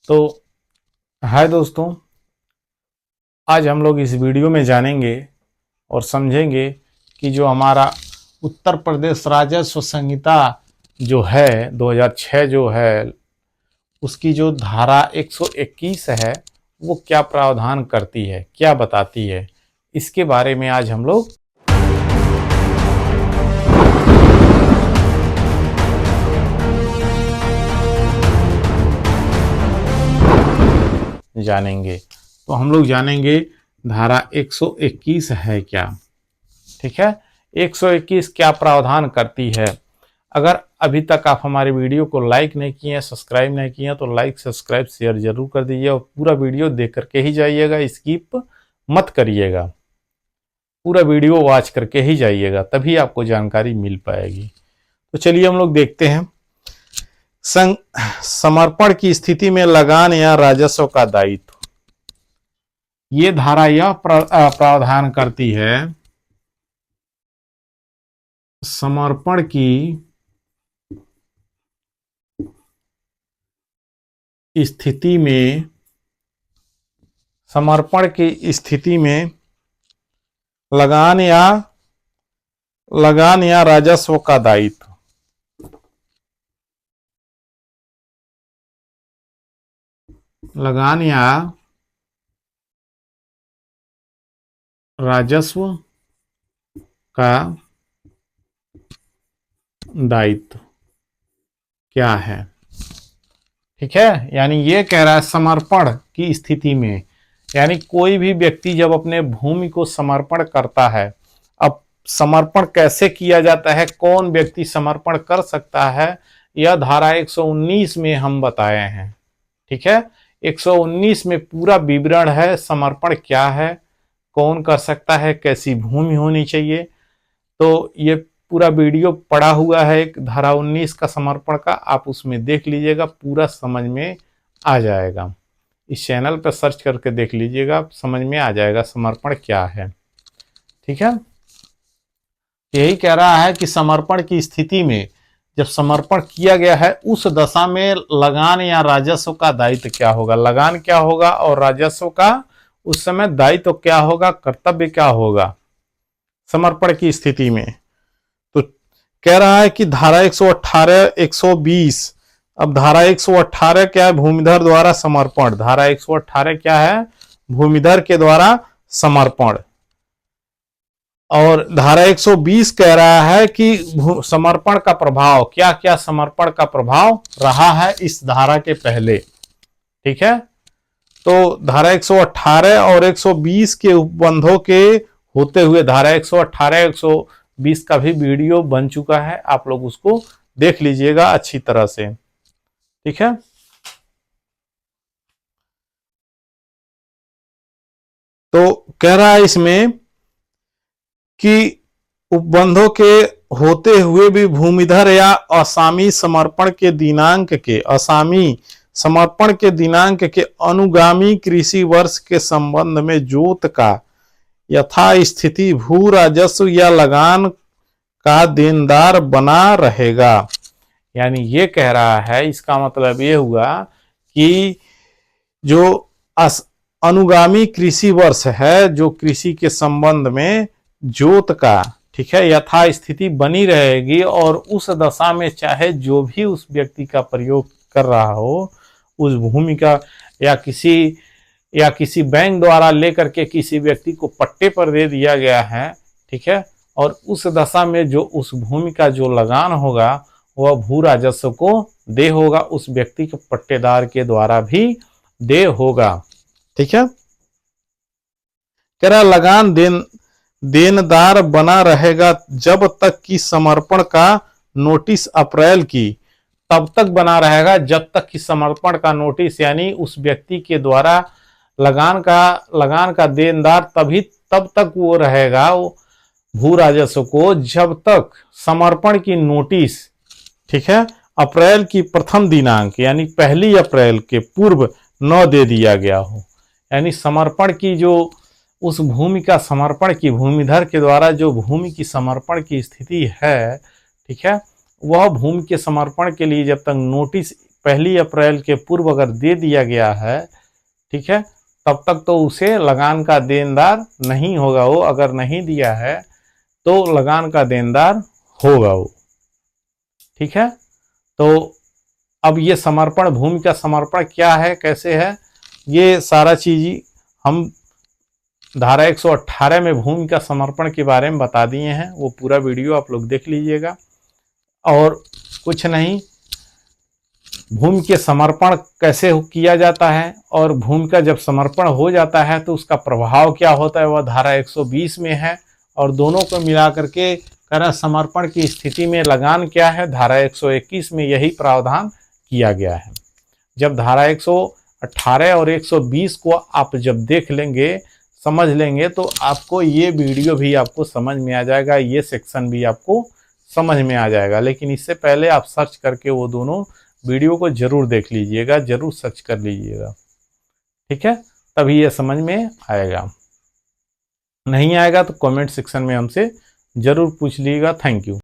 तो हाय दोस्तों, आज हम लोग इस वीडियो में जानेंगे और समझेंगे कि जो हमारा उत्तर प्रदेश राजस्व संहिता जो है 2006 जो है, उसकी जो धारा 121 है वो क्या प्रावधान करती है, क्या बताती है, इसके बारे में आज हम लोग जानेंगे। तो हम लोग जानेंगे धारा 121 है क्या। ठीक है, 121 क्या प्रावधान करती है। अगर अभी तक आप हमारे वीडियो को लाइक नहीं किए हैं, सब्सक्राइब नहीं किए हैं, तो लाइक सब्सक्राइब शेयर जरूर कर दीजिए और पूरा वीडियो देख करके ही जाइएगा, स्किप मत करिएगा, पूरा वीडियो वॉच करके ही जाइएगा, तभी आपको जानकारी मिल पाएगी। तो चलिए हम लोग देखते हैं। समर्पण की स्थिति में लगान या राजस्व का दायित्व, ये धारा यह प्रावधान करती है, समर्पण की स्थिति में लगान या राजस्व का दायित्व, लगान या राजस्व का दायित्व क्या है। ठीक है, यानी ये कह रहा है समर्पण की स्थिति में, यानी कोई भी व्यक्ति जब अपने भूमि को समर्पण करता है, अब समर्पण कैसे किया जाता है, कौन व्यक्ति समर्पण कर सकता है, यह धारा 119 में हम बताए हैं। ठीक है, 119 में पूरा विवरण है, समर्पण क्या है, कौन कर सकता है, कैसी भूमि होनी चाहिए। तो ये पूरा वीडियो पड़ा हुआ है एक धारा 19 का समर्पण का, आप उसमें देख लीजिएगा, पूरा समझ में आ जाएगा। इस चैनल पर सर्च करके देख लीजिएगा, समझ में आ जाएगा समर्पण क्या है। ठीक है, यही कह रहा है कि समर्पण की स्थिति में जब समर्पण किया गया है उस दशा में लगान या राजस्व का दायित्व क्या होगा, लगान क्या होगा और राजस्व का उस समय दायित्व क्या होगा, कर्तव्य क्या होगा समर्पण की स्थिति में। तो कह रहा है कि धारा 118 120, अब धारा 118 क्या है, भूमिधर द्वारा समर्पण, धारा 118 क्या है, भूमिधर के द्वारा समर्पण। और धारा 120 कह रहा है कि समर्पण का प्रभाव, क्या क्या समर्पण का प्रभाव रहा है इस धारा के पहले। ठीक है, तो धारा 118 और 120 के उपबंधों के होते हुए धारा 118 120 का भी वीडियो बन चुका है, आप लोग उसको देख लीजिएगा अच्छी तरह से। ठीक है, तो कह रहा है इसमें कि उपबंधों के होते हुए भी भूमिधर या असामी समर्पण के दिनांक के अनुगामी कृषि वर्ष के संबंध में जोत का यथास्थिति भू राजस्व या लगान का देनदार बना रहेगा। यानी ये कह रहा है, इसका मतलब ये हुआ कि जो अनुगामी कृषि वर्ष है, जो कृषि के संबंध में जोत का, ठीक है, यथास्थिति बनी रहेगी और उस दशा में चाहे जो भी उस व्यक्ति का प्रयोग कर रहा हो उस भूमि का, या किसी बैंक द्वारा लेकर के किसी व्यक्ति को पट्टे पर दे दिया गया है, ठीक है, और उस दशा में जो उस भूमि का जो लगान होगा वह भू राजस्व को दे होगा, उस व्यक्ति के पट्टेदार के द्वारा भी दे होगा। ठीक है, कह रहा लगान देनदार बना रहेगा जब तक कि समर्पण का नोटिस अप्रैल की, तब तक बना रहेगा जब तक कि समर्पण का नोटिस, यानी उस व्यक्ति के द्वारा लगान का देनदार तब तक वो रहेगा भू राजस्व को जब तक समर्पण की नोटिस, ठीक है, अप्रैल की प्रथम दिनांक यानी 1 अप्रैल के पूर्व न दे दिया गया हो। यानी समर्पण की जो उस भूमि का समर्पण की, भूमिधर के द्वारा जो भूमि की समर्पण की स्थिति है, ठीक है, वह भूमि के समर्पण के लिए जब तक नोटिस 1 अप्रैल के पूर्व अगर दे दिया गया है, ठीक है, तब तक तो उसे लगान का देनदार नहीं होगा वो। अगर नहीं दिया है तो लगान का देनदार होगा वो, ठीक है। तो अब ये समर्पण, भूमि का समर्पण क्या है, कैसे है, ये सारा चीज हम धारा 118 में भूमि का समर्पण के बारे में बता दिए हैं। वो पूरा वीडियो आप लोग देख लीजिएगा। और कुछ नहीं, भूमि के समर्पण कैसे किया जाता है और भूमि का जब समर्पण हो जाता है तो उसका प्रभाव क्या होता है, वह धारा 120 में है। और दोनों को मिलाकर के कर समर्पण की स्थिति में लगान क्या है, धारा 121 में यही प्रावधान किया गया है। जब धारा 118 और 120 को आप जब देख लेंगे, समझ लेंगे, तो आपको ये वीडियो भी आपको समझ में आ जाएगा, ये सेक्शन भी आपको समझ में आ जाएगा। लेकिन इससे पहले आप सर्च करके वो दोनों वीडियो को जरूर देख लीजिएगा, जरूर सर्च कर लीजिएगा, ठीक है, तभी ये समझ में आएगा। नहीं आएगा तो कमेंट सेक्शन में हमसे जरूर पूछ लीजिएगा। Thank you.